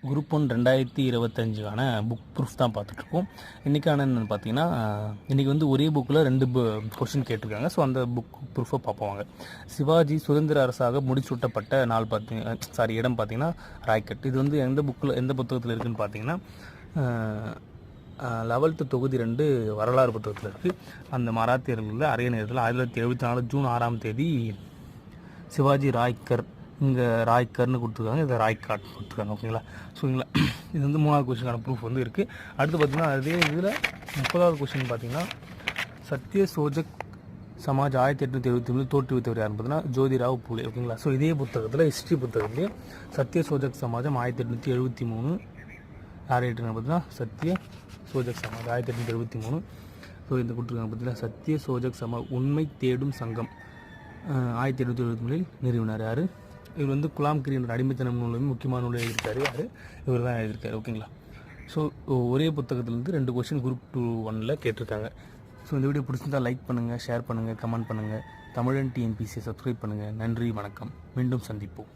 Group 1 2025க்கான book proof தான் பார்த்துட்ருக்கோம். இன்றைக்கான என்னென்னு பார்த்தீங்கன்னா, இன்றைக்கி வந்து ஒரே புக்கில் 2 கொஷின் கேட்டிருக்காங்க. ஸோ அந்த புக் ப்ரூஃபை பார்ப்போம். சிவாஜி சுதந்திர அரசாக முடிசூட்டப்பட்ட இடம் பார்த்தீங்கன்னா ராய்கட். இது வந்து எந்த புத்தகத்தில் இருக்குதுன்னு பார்த்தீங்கன்னா 11th தொகுதி 2 வரலாறு புத்தகத்தில் இருக்குது. அந்த மராத்தியர்களில் அரைய நேரத்தில் 1974 ஜூன் 6ஆம் தேதி சிவாஜி ராய்கர், இங்கே ராய்கர்னு கொடுத்துருக்காங்க, இதை ராய்காட் கொடுத்துருக்காங்க. ஓகேங்களா? ஸோங்களா, இது வந்து 3வது கொஸ்டினுக்கான ப்ரூஃப் வந்து இருக்குது. அடுத்து பார்த்திங்கன்னா அதே இதில் 30வது கொஸ்டின் பார்த்திங்கன்னா, சத்ய சோஜக் சமாஜ் 1873 தோற்றுவித்தவர் யாருன்னு பார்த்தீங்கன்னா ஜோதிராவ் பூலே. ஓகேங்களா? ஸோ இதே புத்தகத்தில் ஹிஸ்ட்ரி புத்தகத்துலேயே சத்ய சோஜக் சமாஜம் 1873 யார் எழுதிருக்காங்க பார்த்தீங்கன்னா சத்ய சோஜக் சமாஜ் 1873. ஸோ இந்த கொடுத்துருக்காங்க பார்த்தீங்கன்னா சத்ய சோஜக் உண்மை தேடும் சங்கம் 1873 நிறுவினார். யார் இவர்? வந்து குலாம் கிரீன் அடிமைத்தனம் நூலும் முக்கியமான நூலை எழுதியிருக்காரு. யார்? இவர் தான் எழுதியிருக்காரு. ஓகேங்களா? ஸோ ஒரே புத்தகத்துலேருந்து 2 கொஸ்டின் குரூப் 2-1 கேட்டிருக்காங்க. ஸோ இந்த வீடியோ பிடிச்சிருந்தால் லைக் பண்ணுங்கள், ஷேர் பண்ணுங்கள், கமெண்ட் பண்ணுங்கள். தமிழன் டிஎன்பிசியை சப்ஸ்கிரைப் பண்ணுங்கள். நன்றி, வணக்கம். மீண்டும் சந்திப்போம்.